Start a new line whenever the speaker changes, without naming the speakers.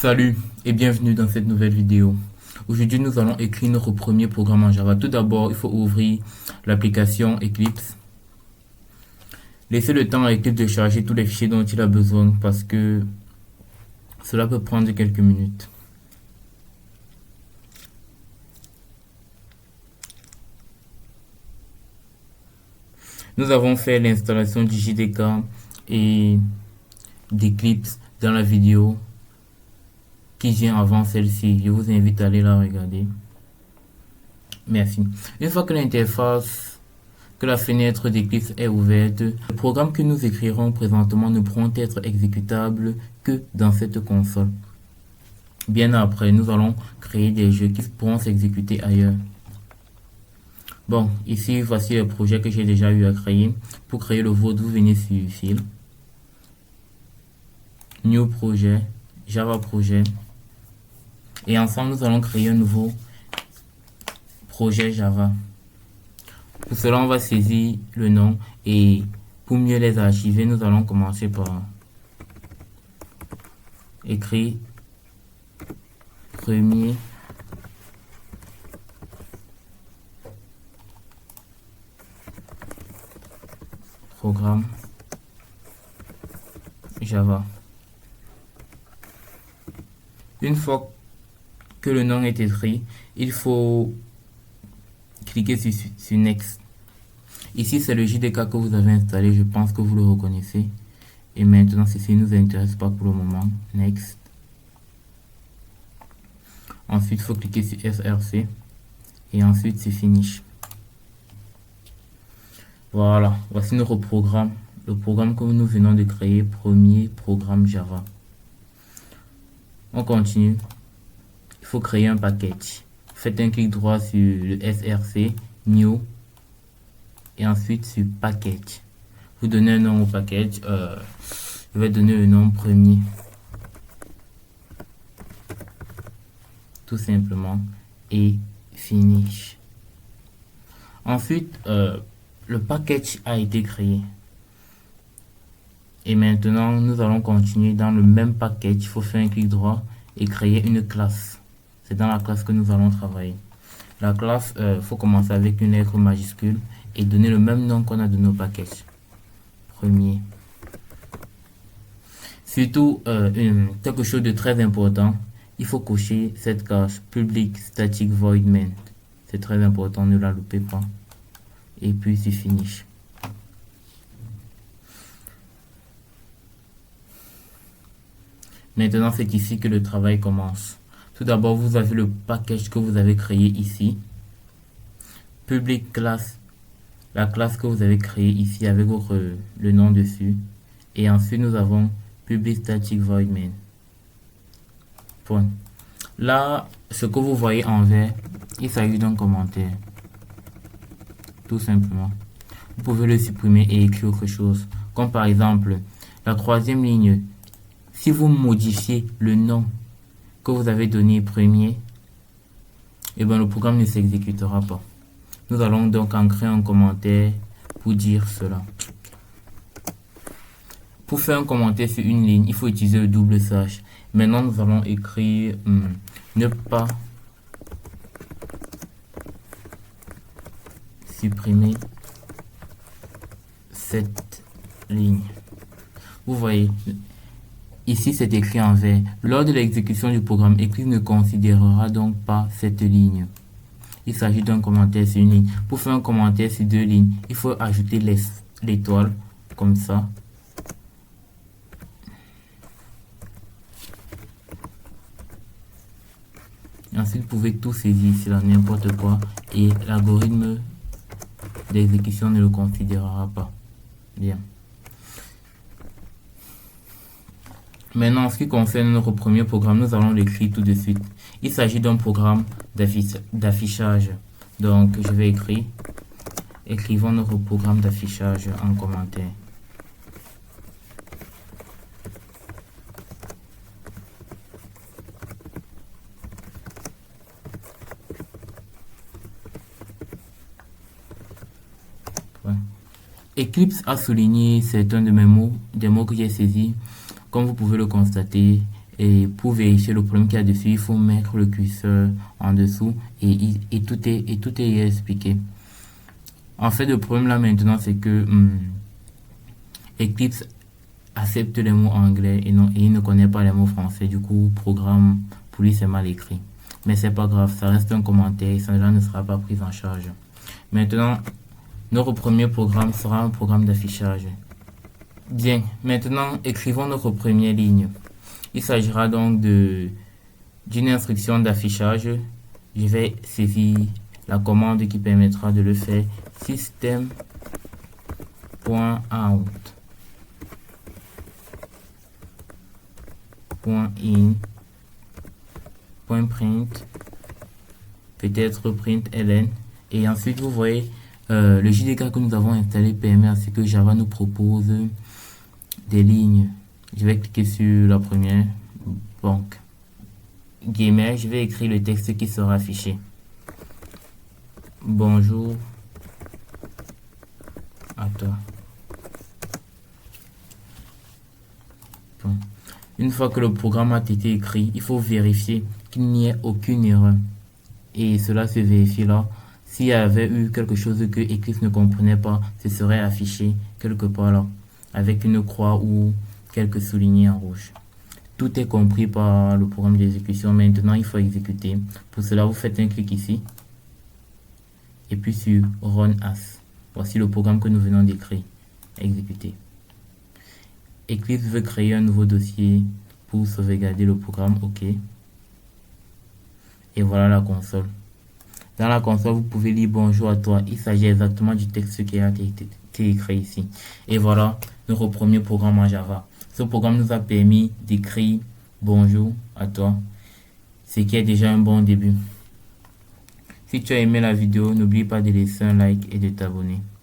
Salut et bienvenue dans cette nouvelle vidéo. Aujourd'hui, nous allons écrire notre premier programme en Java. Tout d'abord, il faut ouvrir l'application Eclipse. Laissez le temps à Eclipse de charger tous les fichiers dont il a besoin parce que cela peut prendre quelques minutes. Nous avons fait l'installation du JDK et d'Eclipse dans la vidéo qui vient avant celle-ci. Je vous invite à aller la regarder. Merci. Une fois que l'interface, que la fenêtre d'Eclipse est ouverte, les programmes que nous écrirons présentement ne pourront être exécutables que dans cette console. Bien après, nous allons créer des jeux qui pourront s'exécuter ailleurs. Bon, ici, voici le projet que j'ai déjà eu à créer. Pour créer le vôtre, vous venez sur File, New Projet, Java Projet. Et ensemble, nous allons créer un nouveau projet Java. Pour cela, on va saisir le nom et pour mieux les archiver, nous allons commencer par écrire premier programme Java. Une fois que le nom est écrit, il faut cliquer sur Next. Ici, c'est le JDK que vous avez installé. Je pense que vous le reconnaissez. Et maintenant, ceci ne nous intéresse pas pour le moment. Next. Ensuite, il faut cliquer sur SRC. Et ensuite, c'est Finish. Voilà. Voici notre programme. Le programme que nous venons de créer. Premier programme Java. On continue. Il faut créer un package. Faites un clic droit sur le SRC, New, et ensuite sur Package. Vous donnez un nom au package. Je vais donner le nom premier. Tout simplement. Et Finish. Ensuite, le package a été créé. Et maintenant, nous allons continuer dans le même package. Il faut faire un clic droit et créer une classe. C'est dans la classe que nous allons travailler. La classe, faut commencer avec une lettre majuscule et donner le même nom qu'on a donné au package. Premier. Surtout, quelque chose de très important, il faut cocher cette case public static void main. C'est très important, ne la loupez pas. Et puis c'est finish. Maintenant, c'est ici que le travail commence. Tout d'abord, vous avez le package que vous avez créé ici. Public class, la classe que vous avez créée ici avec le nom dessus. Et ensuite, nous avons public static void main. Point. Là, ce que vous voyez en vert, il s'agit d'un commentaire. Tout simplement. Vous pouvez le supprimer et écrire autre chose. Comme par exemple, la troisième ligne. Si vous modifiez le nom que vous avez donné premier, et bien le programme ne s'exécutera pas. Nous allons donc en créer un commentaire pour dire cela. Pour faire un commentaire sur une ligne, il faut utiliser le double slash. Maintenant, nous allons écrire ne pas supprimer cette ligne. Vous voyez. Ici, c'est écrit en vert. Lors de l'exécution du programme, Eclipse ne considérera donc pas cette ligne. Il s'agit d'un commentaire sur une ligne. Pour faire un commentaire sur deux lignes, il faut ajouter l'étoile, comme ça. Ensuite, vous pouvez tout saisir ici, là, n'importe quoi. Et l'algorithme d'exécution ne le considérera pas. Bien. Maintenant, en ce qui concerne notre premier programme, nous allons l'écrire tout de suite. Il s'agit d'un programme d'affichage. Donc, je vais écrire. Écrivons notre programme d'affichage en commentaire. Ouais. Eclipse a souligné certains de mes mots, des mots que j'ai saisis. Comme vous pouvez le constater, Et pour vérifier le problème qu'il y a dessus, il faut mettre le curseur en dessous et tout est expliqué. En fait, le problème là maintenant, c'est que Eclipse accepte les mots anglais et il ne connaît pas les mots français. Du coup, programme, pour lui, c'est mal écrit. Mais c'est pas grave, ça reste un commentaire et ça ne sera pas pris en charge. Maintenant, notre premier programme sera un programme d'affichage. Bien, maintenant, écrivons notre première ligne. Il s'agira donc d'une instruction d'affichage. Je vais saisir la commande qui permettra de le faire. System.out .in.print, peut-être println, et ensuite vous voyez le JDK que nous avons installé permet à ce que Java nous propose des lignes. Je vais cliquer sur la première, donc guillemets, je vais écrire le texte qui sera affiché. Bonjour à toi. Bon. Une fois que le programme a été écrit, il faut vérifier qu'il n'y ait aucune erreur. Et cela se vérifie là. S'il y avait eu quelque chose que Eclipse ne comprenait pas, ce serait affiché quelque part là, avec une croix ou quelques soulignés en rouge. Tout est compris par le programme d'exécution. Maintenant, il faut exécuter. Pour cela, vous faites un clic ici. Et puis sur Run As. Voici le programme que nous venons d'écrire. Exécuter. Eclipse veut créer un nouveau dossier pour sauvegarder le programme. OK. Et voilà la console. Dans la console, vous pouvez lire bonjour à toi. Il s'agit exactement du texte qui a été écrit ici. Et voilà notre premier programme en Java. Ce programme nous a permis d'écrire bonjour à toi, ce qui est déjà un bon début. Si tu as aimé la vidéo, n'oublie pas de laisser un like et de t'abonner.